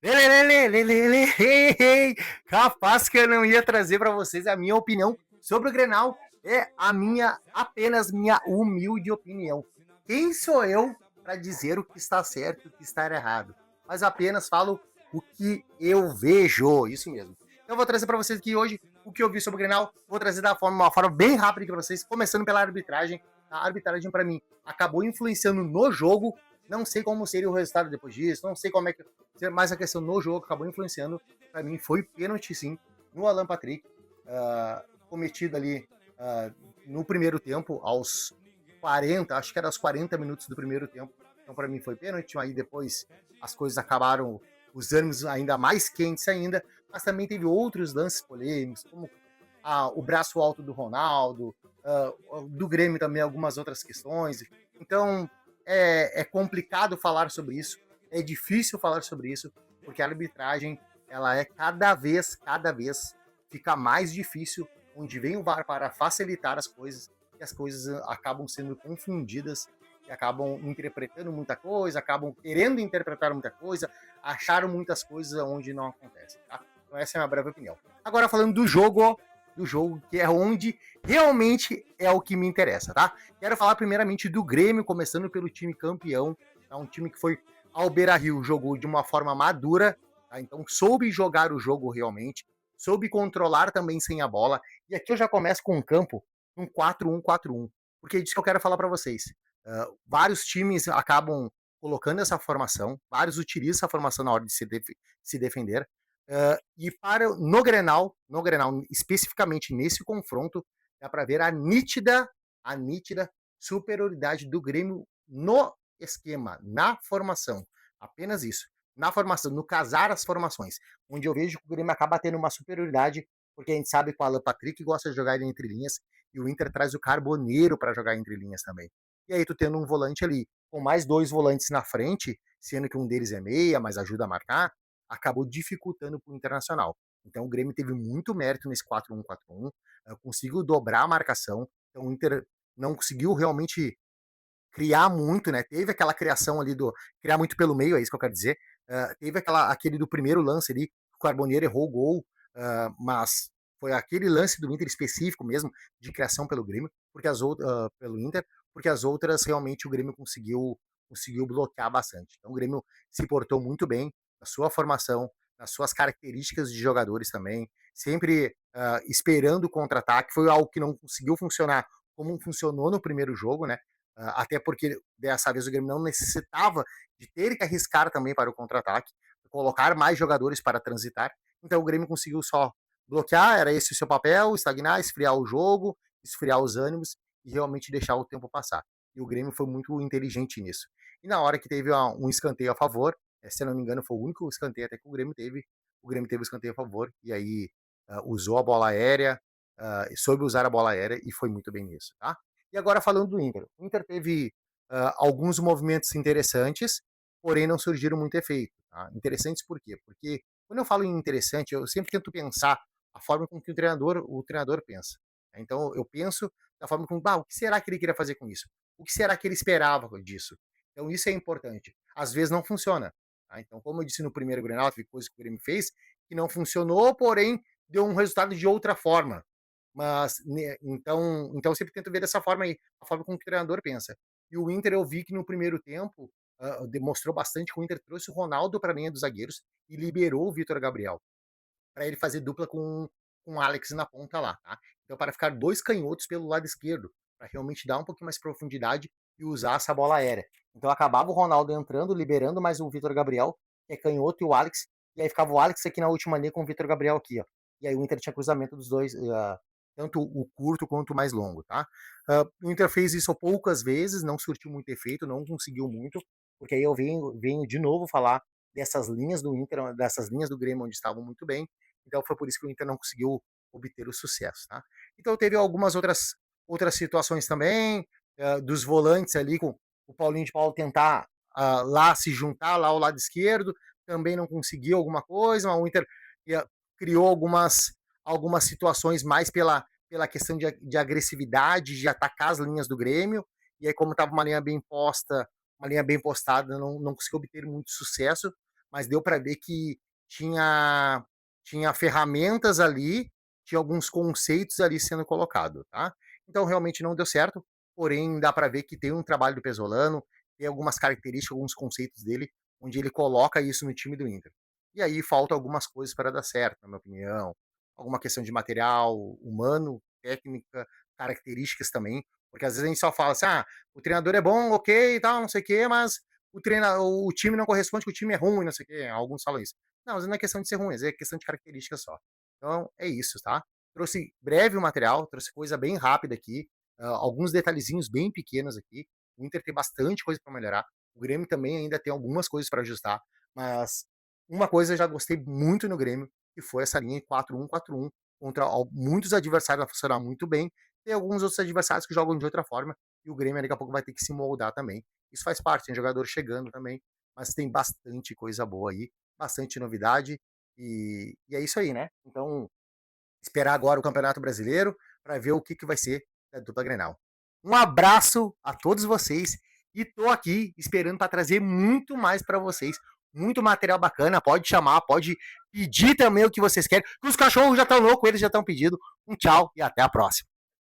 Lelelelelelelelelele. Capaz que eu não ia trazer para vocês a minha opinião sobre o Grenal. É a minha, apenas minha humilde opinião. Quem sou eu para dizer o que está certo e o que está errado? Mas apenas falo o que eu vejo, isso mesmo. Então eu vou trazer para vocês aqui hoje o que eu vi sobre o Grenal. Vou trazer uma forma bem rápida para vocês, começando pela arbitragem. A arbitragem, para mim, acabou influenciando no jogo. Não sei como seria o resultado depois disso, não sei como é que mais a questão no jogo acabou influenciando. Para mim, foi pênalti, sim, no Alan Patrick, cometido ali no primeiro tempo, aos 40, acho que era aos 40 minutos do primeiro tempo. Então, para mim, foi pênalti. Aí depois as coisas acabaram, os ânimos ainda mais quentes ainda, mas também teve outros lances polêmicos, como o braço alto do Ronaldo, do Grêmio também, algumas outras questões. Então, é complicado falar sobre isso, é difícil falar sobre isso, porque a arbitragem, ela é cada vez fica mais difícil, onde vem o VAR para facilitar as coisas, e as coisas acabam sendo confundidas, e acabam interpretando muita coisa, acabam querendo interpretar muita coisa, acharam muitas coisas onde não acontecem, tá? Então essa é a minha breve opinião. Agora falando do jogo, que é onde realmente é o que me interessa, tá? Quero falar primeiramente do Grêmio, começando pelo time campeão, é um time que foi ao Beira-Rio, jogou de uma forma madura, tá? Então soube jogar o jogo realmente, soube controlar também sem a bola, e aqui eu já começo com um campo, um 4-1-4-1, porque é disso que eu quero falar para vocês. Vários times acabam colocando essa formação, vários utilizam essa formação na hora de se defender, e para no Grenal, especificamente nesse confronto, dá para ver a nítida superioridade do Grêmio no esquema, na formação. Apenas isso. Na formação, no casar as formações, onde eu vejo que o Grêmio acaba tendo uma superioridade, porque a gente sabe que o Alan Patrick gosta de jogar entre linhas, e o Inter traz o Carboneiro para jogar entre linhas também. E aí tu tendo um volante ali, com mais dois volantes na frente, sendo que um deles é meia, mas ajuda a marcar, acabou dificultando para o Internacional. Então o Grêmio teve muito mérito nesse 4-1-4-1, conseguiu dobrar a marcação, então o Inter não conseguiu realmente criar muito, né? Teve aquela criação ali do. Criar muito pelo meio, é isso que eu quero dizer. Teve aquele do primeiro lance ali, o Carboneiro errou o gol, mas foi aquele lance do Inter específico mesmo, de criação pelo Grêmio, porque as outras, pelo Inter, porque as outras realmente o Grêmio conseguiu bloquear bastante. Então o Grêmio se portou muito bem na sua formação, nas suas características de jogadores também, sempre esperando o contra-ataque. Foi algo que não conseguiu funcionar como funcionou no primeiro jogo, né? Até porque dessa vez o Grêmio não necessitava de ter que arriscar também para o contra-ataque, colocar mais jogadores para transitar. Então o Grêmio conseguiu só bloquear, era esse o seu papel, estagnar, esfriar o jogo, esfriar os ânimos e realmente deixar o tempo passar. E o Grêmio foi muito inteligente nisso. E na hora que teve um escanteio a favor, se eu não me engano, foi o único escanteio até que o Grêmio teve o escanteio a favor, e aí usou a bola aérea, soube usar a bola aérea e foi muito bem nisso, tá? E agora falando do Inter. O Inter teve alguns movimentos interessantes, porém não surgiram muito efeito. Tá? Interessantes por quê? Porque quando eu falo em interessante, eu sempre tento pensar a forma com que o treinador pensa. Então eu penso da forma como, o que será que ele queria fazer com isso? O que será que ele esperava disso? Então isso é importante. Às vezes não funciona. Tá? Então, como eu disse no primeiro Grenal, teve coisa que o Grêmio fez que não funcionou, porém deu um resultado de outra forma. Mas, né, então eu sempre tento ver dessa forma aí, a forma como o treinador pensa. E o Inter eu vi que no primeiro tempo demonstrou bastante que o Inter trouxe o Ronaldo para a linha dos zagueiros e liberou o Vitor Gabriel para ele fazer dupla com o Alex na ponta lá, tá? Então, para ficar dois canhotos pelo lado esquerdo, para realmente dar um pouquinho mais de profundidade e usar essa bola aérea. Então, acabava o Ronaldo entrando, liberando mais o Vitor Gabriel, que é canhoto, e o Alex, e aí ficava o Alex aqui na última linha com o Vitor Gabriel aqui, ó. E aí o Inter tinha cruzamento dos dois, tanto o curto quanto o mais longo, tá? O Inter fez isso poucas vezes, não surtiu muito efeito, não conseguiu muito, porque aí eu venho de novo falar dessas linhas do Inter, dessas linhas do Grêmio onde estavam muito bem, então foi por isso que o Inter não conseguiu obter o sucesso, tá? Então teve algumas outras situações também, dos volantes ali com o Paulinho de Paulo tentar lá se juntar lá ao lado esquerdo, também não conseguiu alguma coisa, mas o Inter criou algumas situações mais pela questão de agressividade, de atacar as linhas do Grêmio, e aí como estava uma linha bem posta, uma linha bem postada, não conseguiu obter muito sucesso, mas deu para ver que tinha, tinha ferramentas ali, tinha alguns conceitos ali sendo colocados, tá? Então realmente não deu certo, porém dá para ver que tem um trabalho do Pesolano, tem algumas características, alguns conceitos dele, onde ele coloca isso no time do Inter. E aí falta algumas coisas para dar certo, na minha opinião. Alguma questão de material humano, técnica, características também, porque às vezes a gente só fala assim, ah, o treinador é bom, ok e tal, não sei o quê, mas o time não corresponde, que o time é ruim, não sei o quê. Alguns falam isso. Não, às vezes não é questão de ser ruim, às vezes é questão de características só. Então, é isso, tá? Trouxe breve o material, trouxe coisa bem rápida aqui, alguns detalhezinhos bem pequenos aqui. O Inter tem bastante coisa para melhorar. O Grêmio também ainda tem algumas coisas para ajustar, mas uma coisa eu já gostei muito no Grêmio, que foi essa linha 4-1-4-1, contra muitos adversários vai funcionar muito bem. Tem alguns outros adversários que jogam de outra forma, e o Grêmio daqui a pouco vai ter que se moldar também. Isso faz parte, tem jogador chegando também, mas tem bastante coisa boa aí, bastante novidade, e é isso aí, né? Então, esperar agora o Campeonato Brasileiro para ver o que vai ser da dupla Grenal. Um abraço a todos vocês e tô aqui esperando para trazer muito mais para vocês. Muito material bacana, pode chamar, pode pedir também o que vocês querem. Os cachorros já estão loucos, eles já estão pedindo. Um tchau e até a próxima.